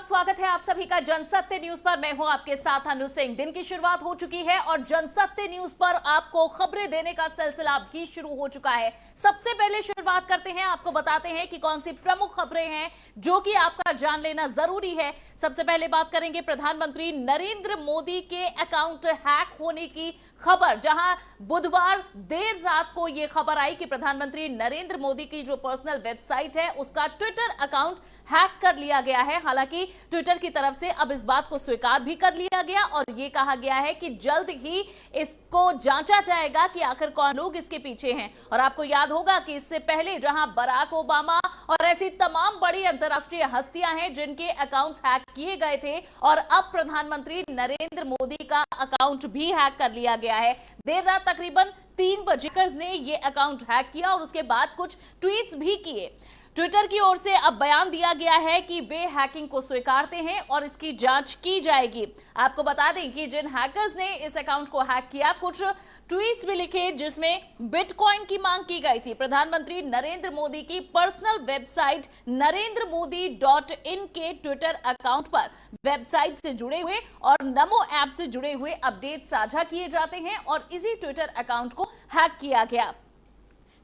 स्वागत है आप सभी का जनसत्य न्यूज पर। मैं हूं आपके साथ अनु सिंह। दिन की शुरुआत हो चुकी है और जनसत्य न्यूज पर आपको खबरें देने का सिलसिला भी शुरू हो चुका है। सबसे पहले शुरुआत करते हैं, आपको बताते हैं कि कौन सी प्रमुख खबरें हैं जो कि आपका जान लेना जरूरी है। सबसे पहले बात करेंगे प्रधानमंत्री नरेंद्र मोदी के अकाउंट हैक होने की खबर, जहां बुधवार देर रात को यह खबर आई कि प्रधानमंत्री नरेंद्र मोदी की जो पर्सनल वेबसाइट है उसका ट्विटर अकाउंट हैक कर लिया गया है। हालांकि ट्विटर की तरफ से अब इस बात को स्वीकार भी कर लिया गया और यह कहा गया है कि जल्द ही इसको जांचा जाएगा कि आखिर कौन लोग इसके पीछे हैं। और आपको याद होगा कि इससे पहले जहां बराक ओबामा और ऐसी तमाम बड़ी अंतर्राष्ट्रीय हस्तियां हैं जिनके अकाउंट्स हैक किए गए थे, और अब प्रधानमंत्री नरेंद्र मोदी का अकाउंट भी हैक कर लिया गया है। देर रात तकरीबन 3 बजे ने यह अकाउंट हैक किया और उसके बाद कुछ ट्वीट्स भी किए। ट्विटर की ओर से अब बयान दिया गया है कि वे हैकिंग को स्वीकारते हैं और इसकी जांच की जाएगी। आपको बता दें कि जिन हैकर्स ने इस अकाउंट को हैक किया, कुछ ट्वीट्स भी लिखे जिसमें बिटकॉइन की मांग की गई थी। प्रधानमंत्री नरेंद्र मोदी की पर्सनल वेबसाइट narendramodi.in के ट्विटर अकाउंट पर वेबसाइट से जुड़े हुए और नमो ऐप से जुड़े हुए अपडेट साझा किए जाते हैं और इसी ट्विटर अकाउंट को हैक किया गया।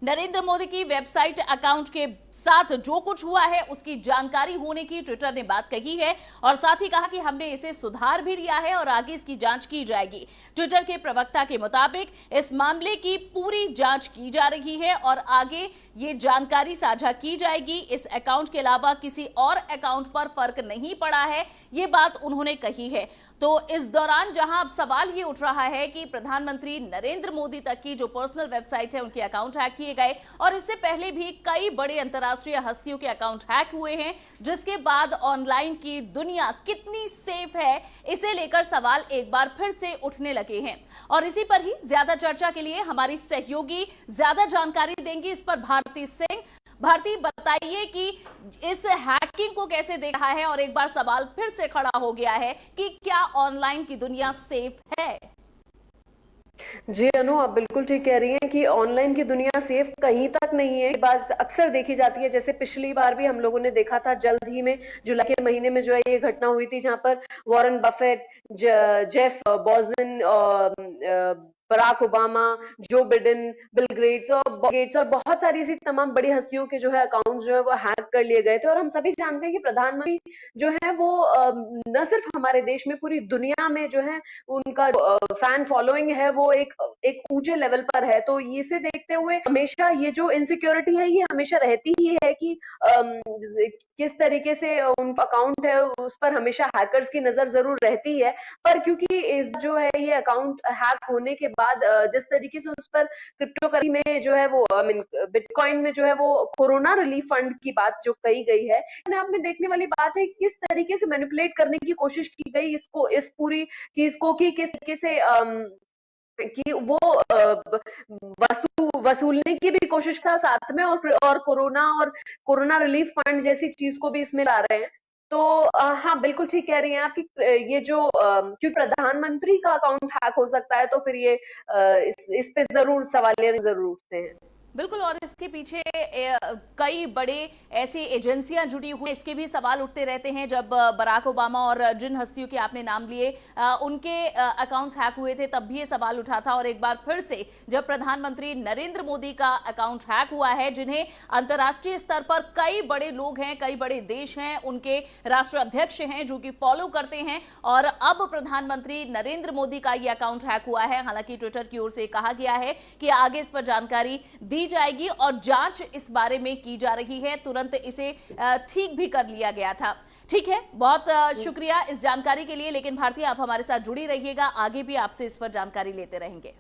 नरेंद्र मोदी की वेबसाइट अकाउंट के साथ जो कुछ हुआ है उसकी जानकारी होने की ट्विटर ने बात कही है और साथ ही कहा कि हमने इसे सुधार भी लिया है और आगे इसकी जांच की जाएगी। ट्विटर के प्रवक्ता के मुताबिक इस मामले की पूरी जांच की जा रही है और आगे ये जानकारी साझा की जाएगी। इस अकाउंट के अलावा किसी और अकाउंट पर फर्क नहीं पड़ा है, ये बात उन्होंने कही है। तो इस दौरान जहां अब सवाल ये उठ रहा है कि प्रधानमंत्री नरेंद्र मोदी तक की जो पर्सनल वेबसाइट है उनके अकाउंट हैक किए गए और इससे पहले भी कई बड़े अंतर्राष्ट्रीय हस्तियों के अकाउंट हैक हुए हैं, जिसके बाद ऑनलाइन की दुनिया कितनी सेफ है इसे लेकर सवाल एक बार फिर से उठने लगे हैं। और इसी पर ही ज्यादा चर्चा के लिए हमारी सहयोगी ज्यादा जानकारी देंगी इस पर भारती सिंह। भारती, बताइए कि इस हैकिंग को कैसे देख रहा है और एक बार सवाल फिर से खड़ा हो गया है कि क्या ऑनलाइन की दुनिया सेफ है? जी अनु, आप बिल्कुल ठीक कह रही हैं कि ऑनलाइन की दुनिया सेफ कहीं तक नहीं है। ये बात अक्सर देखी जाती है। जैसे पिछली बार भी हम लोगों ने देखा था, जल्द ही में जुलाई के महीने में जो है ये घटना हुई थी, जहां पर Warren Buffett, Jeff Bezos, Barack Obama, Joe Biden, Bill Gates और बहुत सारी ऐसी तमाम बड़ी हस्तियों के जो है अकाउंट जो है वो हैक कर लिए गए थे। और हम सभी जानते हैं कि प्रधानमंत्री जो है वो न सिर्फ हमारे देश में, पूरी दुनिया में जो है उनका फैन फॉलोइंग है वो एक ऊंचे लेवल पर है। तो इसे देखते हुए हमेशा ये जो इनसिक्योरिटी है ये हमेशा रहती ही है कि किस तरीके से उन अकाउंट है उस पर हमेशा हैकर्स की नजर जरूर रहती है। पर क्योंकि इस जो है ये अकाउंट हैक होने के बाद जिस तरीके से उस पर क्रिप्टो करेंसी में जो है वो बिटकॉइन में जो है वो कोरोना रिलीफ फंड की बात जो कही गई है, आपने देखने वाली बात है किस तरीके से मैनिपुलेट करने की कोशिश की गई इसको, इस पूरी चीज को, कि किस तरीके से कि वो वसूलने की भी कोशिश था साथ में, और कोरोना रिलीफ फंड जैसी चीज को भी इसमें ला रहे हैं। तो हाँ, बिल्कुल ठीक कह रही हैं आप कि ये जो क्योंकि प्रधानमंत्री का अकाउंट हैक हो सकता है, तो फिर ये इस पे जरूर सवालिया जरूर उठते हैं। बिल्कुल, और इसके पीछे कई बड़े ऐसी एजेंसियां जुड़ी हुई, इसके भी सवाल उठते रहते हैं। जब बराक ओबामा और जिन हस्तियों के आपने नाम लिए उनके अकाउंट्स हैक हुए थे तब भी ये सवाल उठा था, और एक बार फिर से जब प्रधानमंत्री नरेंद्र मोदी का अकाउंट हैक हुआ है, जिन्हें अंतर्राष्ट्रीय स्तर पर कई बड़े लोग हैं, कई बड़े देश हैं, उनके राष्ट्राध्यक्ष हैं जो कि फॉलो करते हैं, और अब प्रधानमंत्री नरेंद्र मोदी का ये अकाउंट हैक हुआ है। हालांकि ट्विटर की ओर से कहा गया है कि आगे इस पर जानकारी दी जाएगी और जांच इस बारे में की जा रही है। तुरंत इसे ठीक भी कर लिया गया था। ठीक है, बहुत शुक्रिया इस जानकारी के लिए। लेकिन भारती, आप हमारे साथ जुड़ी रहिएगा, आगे भी आपसे इस पर जानकारी लेते रहेंगे।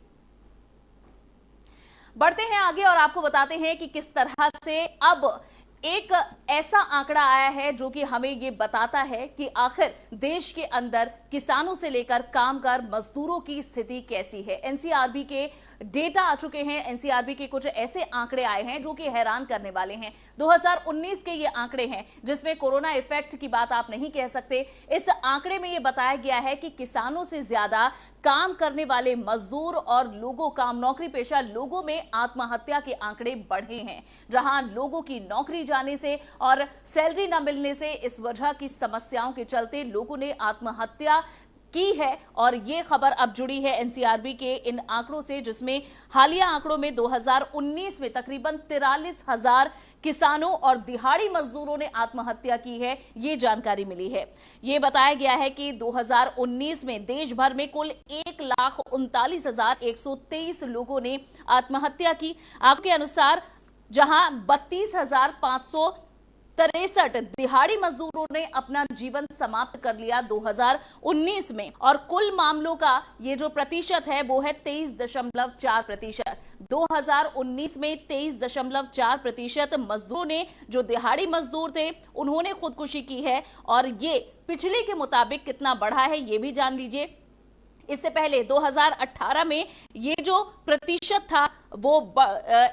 बढ़ते हैं आगे और आपको बताते हैं कि किस तरह से अब एक ऐसा आंकड़ा आया है जो कि हमें ये बताता है कि आखिर देश के अंदर किसानों से लेकर कामगार मजदूरों की स्थिति कैसी है। एनसीआरबी के डेटा आ चुके हैं, एनसीआरबी के कुछ ऐसे आंकड़े आए हैं जो कि हैरान करने वाले हैं। 2019 के ये आंकड़े हैं जिसमें कोरोना इफेक्ट की बात आप नहीं कह सकते। इस आंकड़े में ये बताया गया है कि किसानों से ज्यादा काम करने वाले मजदूर और नौकरी पेशा लोगों में आत्महत्या के आंकड़े बढ़े हैं। जहां लोगों की नौकरी जाने से और सैलरी न मिलने से, इस वजह की समस्याओं के चलते लोगों ने आत्महत्या की है। और ये खबर अब जुड़ी है एनसीआरबी के इन आंकड़ों से, जिसमें हालिया आंकड़ों में 2019 में तकरीबन 43,000 किसानों और दिहाड़ी मजदूरों ने आत्महत्या की है, ये जानकारी मिली है। ये बताया गया है कि 2019 में देश भर में कुल 1,39,123 लोगों ने आत्महत्या की। आपके अनुसार जहां 32,563 दिहाड़ी मजदूरों ने अपना जीवन समाप्त कर लिया 2019 में, और कुल मामलों का ये जो प्रतिशत है वो है 23.4%। 2019 में 23.4% मजदूरों ने, जो दिहाड़ी मजदूर थे, उन्होंने खुदकुशी की है। और ये पिछले के मुताबिक कितना बढ़ा है ये भी जान लीजिए। इससे पहले 2018 में ये जो प्रतिशत था वो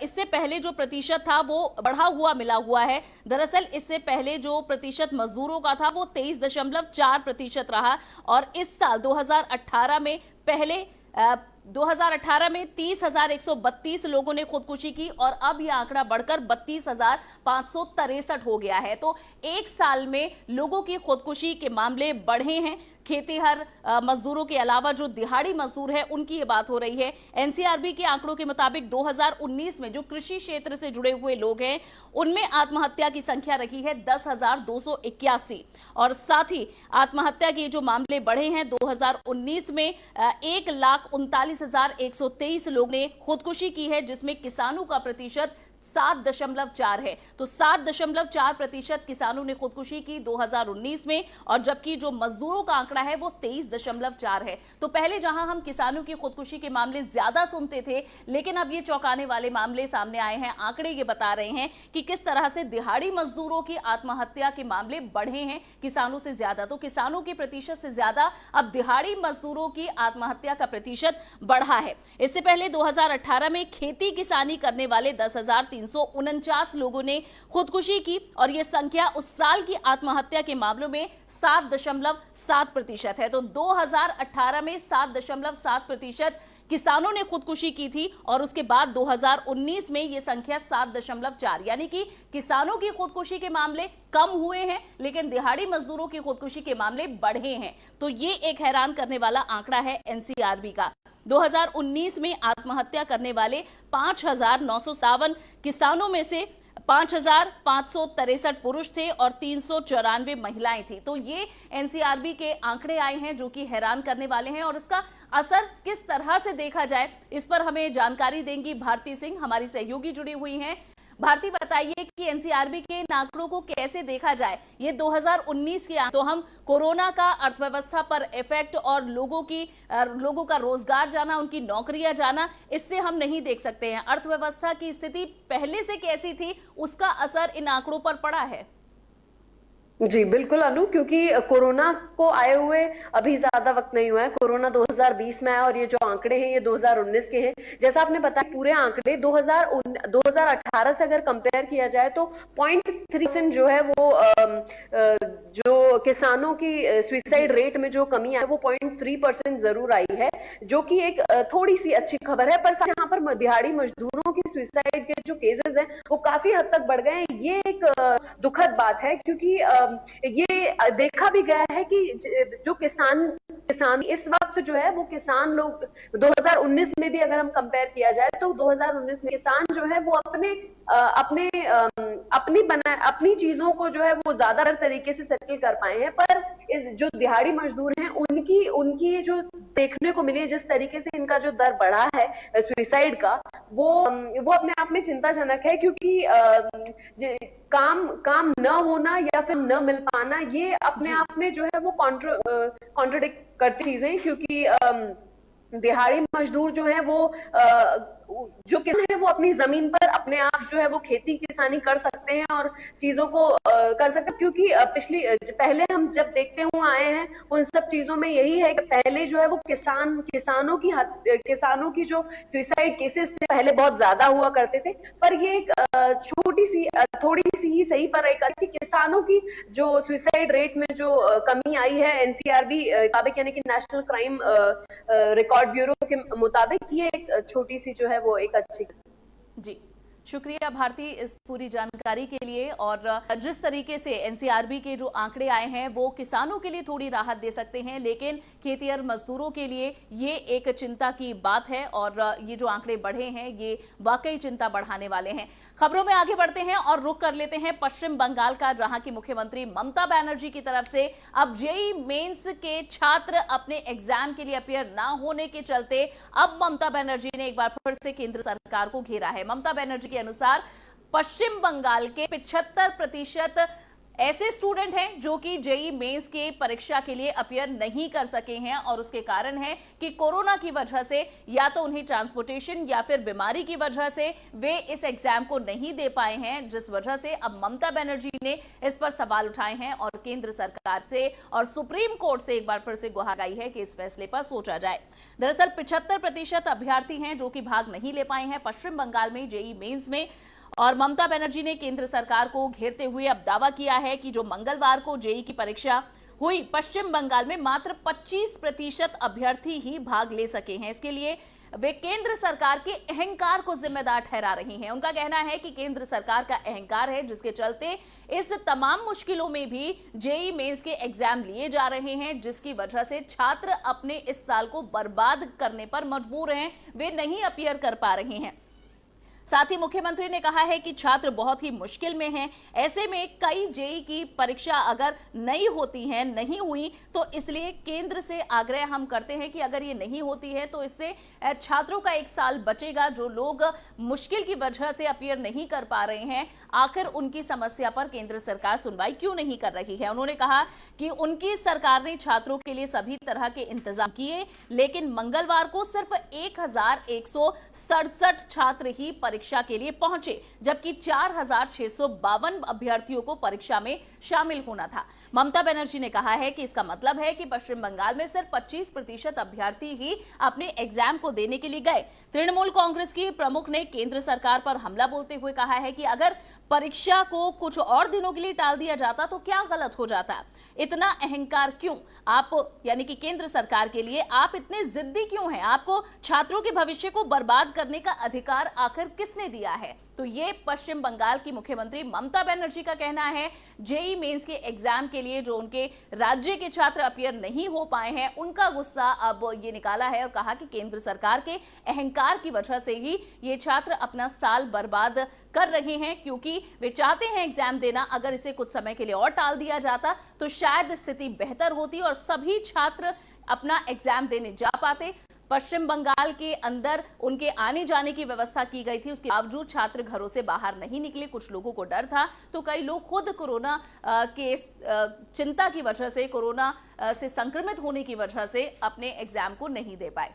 इससे पहले जो प्रतिशत था वो बढ़ा हुआ मिला हुआ है। दरअसल इससे पहले जो प्रतिशत मजदूरों का था वो 23.4% रहा, और इस साल 2018 में 30,132 लोगों ने खुदकुशी की, और अब यह आंकड़ा बढ़कर 32,563 हो गया है। तो एक साल में लोगों की खुदकुशी के मामले बढ़े हैं। खेतीहर मजदूरों के अलावा जो दिहाड़ी मजदूर है उनकी ये बात हो रही है। एनसीआरबी के आंकड़ों के मुताबिक 2019 में जो कृषि क्षेत्र से जुड़े हुए लोग हैं उनमें आत्महत्या की संख्या रही है 10,281, और साथ ही आत्महत्या के जो मामले बढ़े हैं 2019 में 1,39,123 लोग ने खुदकुशी की है, जिसमें किसानों का प्रतिशत 7.4 है। तो 7.4% किसानों ने खुदकुशी की 2019 में, और जबकि जो मजदूरों का आंकड़ा है वो 23.4 है। तो पहले जहां हम किसानों की खुदकुशी के मामले ज्यादा सुनते थे, लेकिन अब ये चौंकाने वाले मामले सामने आए हैं। आंकड़े ये बता रहे हैं कि किस तरह से दिहाड़ी मजदूरों की आत्महत्या के मामले बढ़े हैं किसानों से ज्यादा। तो किसानों के प्रतिशत से ज्यादा अब दिहाड़ी मजदूरों की आत्महत्या का प्रतिशत बढ़ा है। इससे पहले 2018 में खेती किसानी करने वाले 10,349 लोगों ने खुदकुशी की, और यह संख्या उस साल की आत्महत्या के मामलों में 7.7% है। तो 2018 में 7.7% किसानों ने खुदकुशी की थी, और उसके बाद 2019 में यह संख्या 7.4, यानी कि किसानों की खुदकुशी के मामले कम हुए हैं, लेकिन दिहाड़ी मजदूरों की खुदकुशी के मामले बढ़े हैं। तो ये एक हैरान करने वाला आंकड़ा है एनसीआरबी का। 2019 में आत्महत्या करने वाले 5,957 किसानों में से 5,563 पुरुष थे और 394 महिलाएं थी। तो ये एनसीआरबी के आंकड़े आए हैं जो कि हैरान करने वाले हैं, और इसका असर किस तरह से देखा जाए इस पर हमें जानकारी देंगी भारती सिंह, हमारी सहयोगी जुड़ी हुई हैं। भारती, बताइए कि एनसीआरबी के इन आंकड़ों को कैसे देखा जाए। ये 2019 के तो हम कोरोना का अर्थव्यवस्था पर इफेक्ट और लोगों का रोजगार जाना, उनकी नौकरियां जाना, इससे हम नहीं देख सकते हैं। अर्थव्यवस्था की स्थिति पहले से कैसी थी उसका असर इन आंकड़ों पर पड़ा है। जी बिल्कुल अनु, क्योंकि कोरोना को आए हुए अभी ज्यादा वक्त नहीं हुआ है। कोरोना 2020 में आया, और ये जो आंकड़े हैं ये 2019 के हैं। जैसा आपने बताया, पूरे आंकड़े 2018 से अगर कंपेयर किया जाए तो 0.3% जो है वो जो किसानों की सुसाइड रेट में जो कमी आई वो 0.3% जरूर आई है, जो कि एक थोड़ी सी अच्छी खबर है। पर यहाँ पर दिहाड़ी मजदूरों की सुसाइड के जो केसेस हैं वो काफी हद तक बढ़ गए हैं। ये एक दुखद बात है, क्योंकि ये देखा भी गया है कि जो किसान इस वक्त जो है वो किसान लोग 2019 में भी अगर हम कंपेयर किया जाए तो 2019 में किसान जो है वो अपनी चीजों को जो है वो ज्यादा तरीके से सेटल कर पाए हैं। पर इस जो दिहाड़ी मजदूर हैं उनकी जो देखने को मिली, जिस तरीके से इनका जो दर बढ़ा है सुसाइड का, वो अपने आप में चिंताजनक है। क्योंकि काम न होना या फिर न मिल पाना, ये अपने आप में जो है वो कॉन्ट्रडिक्ट करती चीजें। क्योंकि दिहाड़ी मजदूर जो है वो जो किसान है वो अपनी जमीन पर अपने आप जो है वो खेती किसानी कर सकते हैं और चीजों को कर सकते हैं। क्योंकि पहले हम जब देखते हुए आए हैं उन सब चीजों में यही है कि पहले जो है वो किसानों की जो सुसाइड केसेस थे पहले बहुत ज्यादा हुआ करते थे। पर ये एक थोड़ी सी ही सही, पर एक कि किसानों की जो सुसाइड रेट में जो कमी आई है एनसीआरबी मुताबिक, यानी कि नेशनल क्राइम रिकॉर्ड ब्यूरो के मुताबिक, ये एक छोटी सी जो है वो एक अच्छी। जी शुक्रिया भारती इस पूरी जानकारी के लिए। और जिस तरीके से एनसीआरबी के जो आंकड़े आए हैं वो किसानों के लिए थोड़ी राहत दे सकते हैं, लेकिन खेतिहर मजदूरों के लिए ये एक चिंता की बात है और ये जो आंकड़े बढ़े हैं ये वाकई चिंता बढ़ाने वाले हैं। खबरों में आगे बढ़ते हैं और रुख कर लेते हैं पश्चिम बंगाल का, जहां की मुख्यमंत्री ममता बनर्जी की तरफ से अब जेईई मेंस के छात्र अपने एग्जाम के लिए अपियर ना होने के चलते अब ममता बनर्जी ने एक बार फिर से केंद्र सरकार को घेरा है। ममता बनर्जी के अनुसार पश्चिम बंगाल के 75% ऐसे स्टूडेंट हैं जो कि जेईई मेंस के परीक्षा के लिए अपियर नहीं कर सके हैं और उसके कारण है कि कोरोना की वजह से या तो उन्हें ट्रांसपोर्टेशन या फिर बीमारी की वजह से वे इस एग्जाम को नहीं दे पाए हैं, जिस वजह से अब ममता बनर्जी ने इस पर सवाल उठाए हैं और केंद्र सरकार से और सुप्रीम कोर्ट से एक बार फिर से गुहार लगाई है कि इस फैसले पर सोचा जाए। दरअसल 75% अभ्यर्थी हैं जो कि भाग नहीं ले पाए हैं पश्चिम बंगाल में जेईई मेंस में, और ममता बनर्जी ने केंद्र सरकार को घेरते हुए अब दावा किया है कि जो मंगलवार को जेईई की परीक्षा हुई पश्चिम बंगाल में मात्र 25% अभ्यर्थी ही भाग ले सके हैं। इसके लिए वे केंद्र सरकार के अहंकार को जिम्मेदार ठहरा रही हैं। उनका कहना है कि केंद्र सरकार का अहंकार है जिसके चलते इस तमाम मुश्किलों में भी जेईई मेंस के एग्जाम लिए जा रहे हैं, जिसकी वजह से छात्र अपने इस साल को बर्बाद करने पर मजबूर हैं, वे नहीं अपियर कर पा रहे हैं। साथ ही मुख्यमंत्री ने कहा है कि छात्र बहुत ही मुश्किल में हैं, ऐसे में कई जेईई की परीक्षा अगर नहीं होती है, नहीं हुई, तो इसलिए केंद्र से आग्रह हम करते हैं कि अगर ये नहीं होती है तो इससे छात्रों का एक साल बचेगा। जो लोग मुश्किल की वजह से अपियर नहीं कर पा रहे हैं, आखिर उनकी समस्या पर केंद्र सरकार सुनवाई क्यों नहीं कर रही है। उन्होंने कहा कि उनकी सरकार ने छात्रों के लिए सभी तरह के इंतजाम किए, लेकिन मंगलवार को सिर्फ 1167 छात्र ही परीक्षा के लिए पहुंचे, जबकि 4652 अभ्यर्थियों को परीक्षा में शामिल होना था। ममता बनर्जी ने कहा है कि इसका मतलब है कि पश्चिम बंगाल में सिर्फ 25% अभ्यर्थी ही अपने एग्जाम को देने के लिए गए। तृणमूल कांग्रेस की प्रमुख ने केंद्र सरकार पर हमला बोलते हुए कहा है कि अगर परीक्षा को कुछ और दिनों के लिए टाल दिया जाता तो क्या गलत हो जाता, इतना अहंकार क्यों आप, यानी कि केंद्र सरकार के लिए आप इतने जिद्दी क्यों हैं, आपको छात्रों के भविष्य को बर्बाद करने का अधिकार आखिर किसने दिया है। तो ये पश्चिम बंगाल की मुख्यमंत्री ममता बनर्जी का कहना है। जेईई मेंस के एग्जाम के लिए जो उनके राज्य के छात्र अपियर नहीं हो पाए हैं, उनका गुस्सा अब ये निकाला है और कहा कि केंद्र सरकार के अहंकार की वजह से ही ये छात्र अपना साल बर्बाद कर रहे हैं, क्योंकि वे चाहते हैं एग्जाम देना। अगर इसे कुछ समय के लिए और टाल दिया जाता तो शायद स्थिति बेहतर होती और सभी छात्र अपना एग्जाम देने जा पाते। पश्चिम बंगाल के अंदर उनके आने जाने की व्यवस्था की गई थी, उसके बावजूद छात्र घरों से बाहर नहीं निकले। कुछ लोगों को डर था, तो कई लोग खुद कोरोना के चिंता की वजह से, कोरोना से संक्रमित होने की वजह से अपने एग्जाम को नहीं दे पाए।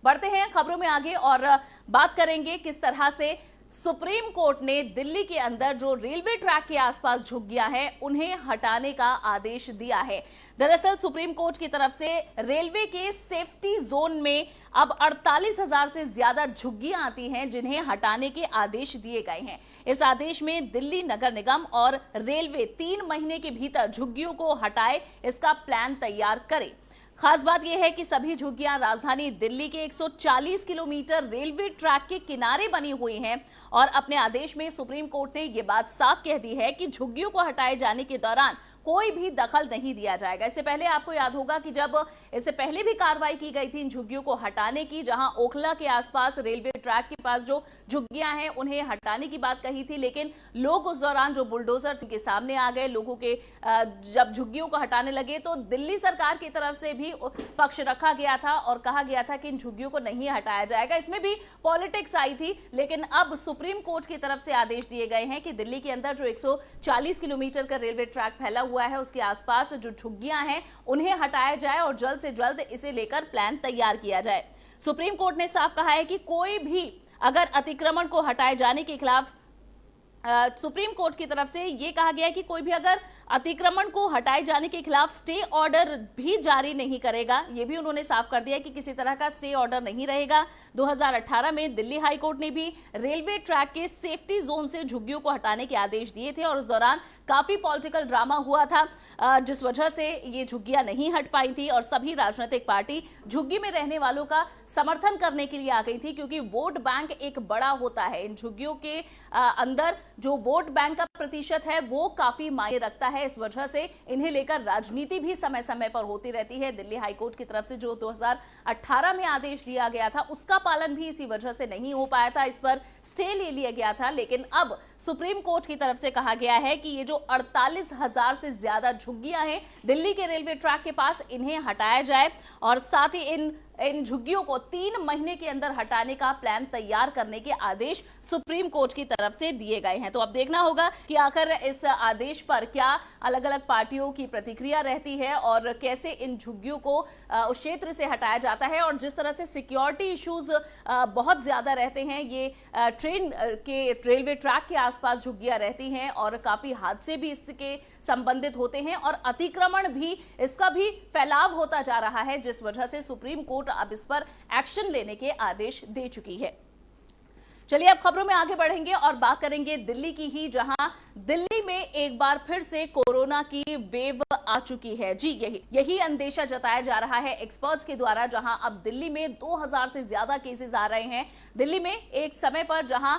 बढ़ते हैं खबरों में आगे और बात करेंगे किस तरह से सुप्रीम कोर्ट ने दिल्ली के अंदर जो रेलवे ट्रैक के आसपास झुग्गियां हैं उन्हें हटाने का आदेश दिया है। दरअसल सुप्रीम कोर्ट की तरफ से रेलवे के सेफ्टी जोन में अब 48,000 से ज्यादा झुग्गियां आती हैं जिन्हें हटाने के आदेश दिए गए हैं। इस आदेश में दिल्ली नगर निगम और रेलवे 3 महीने के भीतर झुग्गियों को हटाए, इसका प्लान तैयार करे। खास बात यह है कि सभी झुग्गियां राजधानी दिल्ली के 140 किलोमीटर रेलवे ट्रैक के किनारे बनी हुई हैं और अपने आदेश में सुप्रीम कोर्ट ने यह बात साफ कह दी है कि झुग्गियों को हटाए जाने के दौरान कोई भी दखल नहीं दिया जाएगा। इससे पहले आपको याद होगा कि जब इससे पहले भी कार्रवाई की गई थी इन झुग्गियों को हटाने की, जहां ओखला के आसपास रेलवे ट्रैक के पास जो झुग्गियां हैं उन्हें हटाने की बात कही थी, लेकिन लोग उस दौरान जो बुलडोजर के सामने आ गए, लोगों के जब झुग्गियों को हटाने लगे तो दिल्ली सरकार की तरफ से भी पक्ष रखा गया था और कहा गया था कि इन झुग्गियों को नहीं हटाया जाएगा। इसमें भी पॉलिटिक्स आई थी, लेकिन अब सुप्रीम कोर्ट की तरफ से आदेश दिए गए हैं कि दिल्ली के अंदर जो 140 किलोमीटर का रेलवे ट्रैक फैला हुआ है उसके आसपास जो झुग्गियां हैं उन्हें हटाया जाए और जल्द से जल्द इसे लेकर प्लान तैयार किया जाए। सुप्रीम कोर्ट ने साफ कहा है कि कोई भी अगर अतिक्रमण को हटाए जाने के खिलाफ सुप्रीम कोर्ट की तरफ से यह कहा गया है कि कोई भी अगर अतिक्रमण को हटाए जाने के खिलाफ स्टे ऑर्डर भी जारी नहीं करेगा। यह भी उन्होंने साफ कर दिया कि किसी तरह का स्टे ऑर्डर नहीं रहेगा। 2018 में दिल्ली हाईकोर्ट ने भी रेलवे ट्रैक के सेफ्टी जोन से झुग्गियों को हटाने के आदेश दिए थे और उस दौरान काफी पॉलिटिकल ड्रामा हुआ था, जिस वजह से ये झुग्गियां नहीं हट पाई थी और सभी राजनीतिक पार्टी झुग्गी में रहने वालों का समर्थन करने के लिए आ गई थी, क्योंकि वोट बैंक एक बड़ा होता है। इन झुग्गियों के अंदर जो वोट बैंक का प्रतिशत है वो काफी मायने रखता है। इस वजह से इन्हें लेकर राजनीति भी समय समय पर होती रहती है। दिल्ली हाईकोर्ट की तरफ से जो 2018 में आदेश दिया गया था उसका पालन भी इसी वजह से नहीं हो पाया था, इस पर स्टे ले लिया गया था। लेकिन अब सुप्रीम कोर्ट की तरफ से कहा गया है कि ये जो 48,000 से ज्यादा झुग्गियां हैं दिल्ली के रेलवे ट्रैक के पास, इन्हें हटाया जाए और साथ ही इन झुग्गियों को 3 महीने के अंदर हटाने का प्लान तैयार करने के आदेश सुप्रीम कोर्ट की तरफ से दिए गए हैं। तो अब देखना होगा कि आखिर इस आदेश पर क्या अलग अलग पार्टियों की प्रतिक्रिया रहती है और कैसे इन झुग्गियों को उस क्षेत्र से हटाया जाता है। और जिस तरह से सिक्योरिटी इश्यूज बहुत ज्यादा रहते हैं, ये ट्रेन के रेलवे ट्रैक के आसपास झुग्गियां रहती हैं और काफी हादसे भी इसके संबंधित होते हैं और अतिक्रमण भी, इसका भी फैलाव होता जा रहा है, जिस वजह से सुप्रीम कोर्ट अब इस पर एक्शन लेने के आदेश दे चुकी है। चलिए अब खबरों में आगे बढ़ेंगे और बात करेंगे दिल्ली की ही, जहां दिल्ली में एक बार फिर से कोरोना की वेव आ चुकी है। जी यही अंदेशा जताया जा रहा है एक्सपर्ट्स के द्वारा, जहां अब दिल्ली में 2000 से ज्यादा केसेस आ रहे हैं। दिल्ली में एक समय पर जहां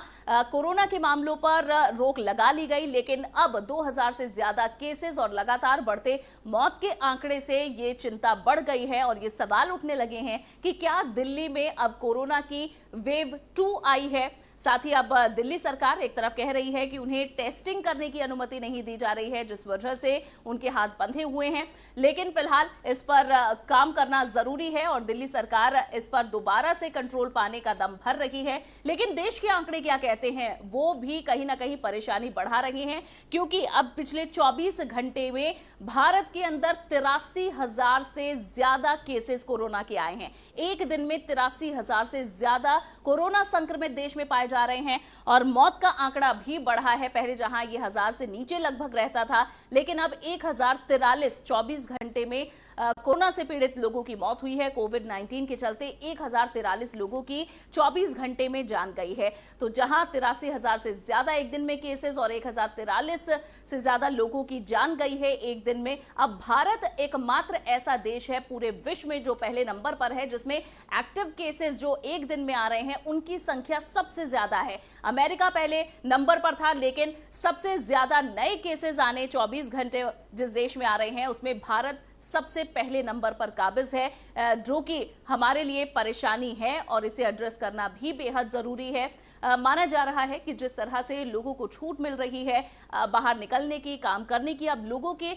कोरोना के मामलों पर रोक लगा ली गई, लेकिन अब 2000 से ज्यादा केसेस और लगातार बढ़ते मौत के आंकड़े से ये चिंता बढ़ गई है और ये सवाल उठने लगे हैं कि क्या दिल्ली में अब कोरोना की वेव 2 आई है। साथ ही अब दिल्ली सरकार एक तरफ कह रही है कि उन्हें टेस्टिंग करने की अनुमति नहीं दी जा रही है, जिस वजह से उनके हाथ बंधे हुए हैं। लेकिन फिलहाल इस पर काम करना जरूरी है और दिल्ली सरकार इस पर दोबारा से कंट्रोल पाने का दम भर रही है। लेकिन देश के आंकड़े क्या कहते हैं, वो भी कहीं ना कहीं परेशानी बढ़ा रहे हैं, क्योंकि अब पिछले 24 घंटे में भारत के अंदर 83,000 से ज्यादा केसेस कोरोना के आए हैं। एक दिन में 83,000 से ज्यादा कोरोना संक्रमित देश में पाए जा रहे हैं और मौत का आंकड़ा भी बढ़ा है। पहले जहां ये 1000 से नीचे लगभग रहता था, लेकिन अब 1043 24 घंटे में कोरोना से पीड़ित लोगों की मौत हुई है। कोविड-19 के चलते 1043 लोगों की 24 घंटे में जान गई है। तो जहां 83,000 से ज्यादा एक दिन में केसेस और 1043 से ज्यादा लोगों की जान गई है एक दिन में, अब भारत एकमात्र ऐसा देश है पूरे विश्व में जो पहले नंबर पर है, जिसमें एक्टिव केसेस जो एक दिन में आ रहे हैं उनकी संख्या सबसे ज्यादा है। अमेरिका पहले नंबर पर था, लेकिन सबसे ज्यादा नए केसेस आने 24 घंटे जिस देश में आ रहे हैं उसमें भारत सबसे पहले नंबर पर काबिज है, जो कि हमारे लिए परेशानी है और इसे एड्रेस करना भी बेहद जरूरी है। माना जा रहा है कि जिस तरह से लोगों को छूट मिल रही है बाहर निकलने की, काम करने की, अब लोगों के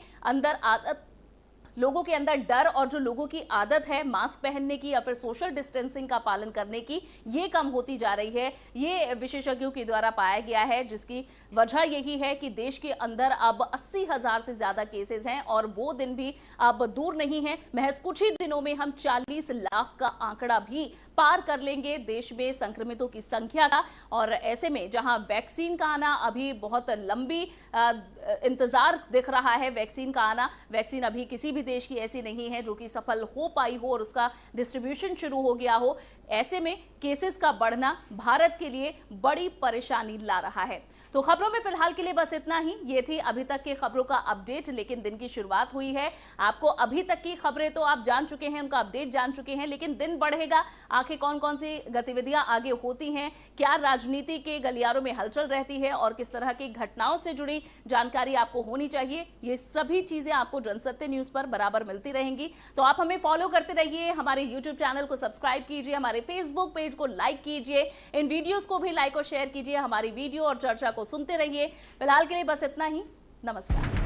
अंदर डर और जो लोगों की आदत है मास्क पहनने की या फिर सोशल डिस्टेंसिंग का पालन करने की, ये कम होती जा रही है। ये विशेषज्ञों के द्वारा पाया गया है, जिसकी वजह यही है कि देश के अंदर अब 80,000 से ज्यादा केसेस हैं और वो दिन भी अब दूर नहीं है। महज कुछ ही दिनों में हम 40 लाख का आंकड़ा भी पार कर लेंगे देश में संक्रमितों की संख्या का। और ऐसे में जहां वैक्सीन का आना अभी बहुत लंबी इंतजार दिख रहा है, वैक्सीन का आना, वैक्सीन अभी किसी भी देश की ऐसी नहीं है जो कि सफल हो पाई हो और उसका डिस्ट्रीब्यूशन शुरू हो गया हो। ऐसे में केसेस का बढ़ना भारत के लिए बड़ी परेशानी ला रहा है। तो खबरों में फिलहाल के लिए बस इतना ही। ये थी अभी तक की खबरों का अपडेट, लेकिन दिन की शुरुआत हुई है। आपको अभी तक की खबरें तो आप जान चुके हैं, उनका अपडेट जान चुके हैं, लेकिन दिन बढ़ेगा, आखिर कौन कौन सी गतिविधियां आगे होती हैं, क्या राजनीति के गलियारों में हलचल रहती है और किस तरह की घटनाओं से जुड़ी जानकारी आपको होनी चाहिए, ये सभी चीजें आपको जनसत्य न्यूज पर बराबर मिलती रहेंगी। तो आप हमें फॉलो करते रहिए, हमारे यूट्यूब चैनल को सब्सक्राइब कीजिए, हमारे फेसबुक पेज को लाइक कीजिए, इन वीडियोस को भी लाइक और शेयर कीजिए, हमारी वीडियो और चर्चा को सुनते रहिए। फिलहाल के लिए बस इतना ही। नमस्कार।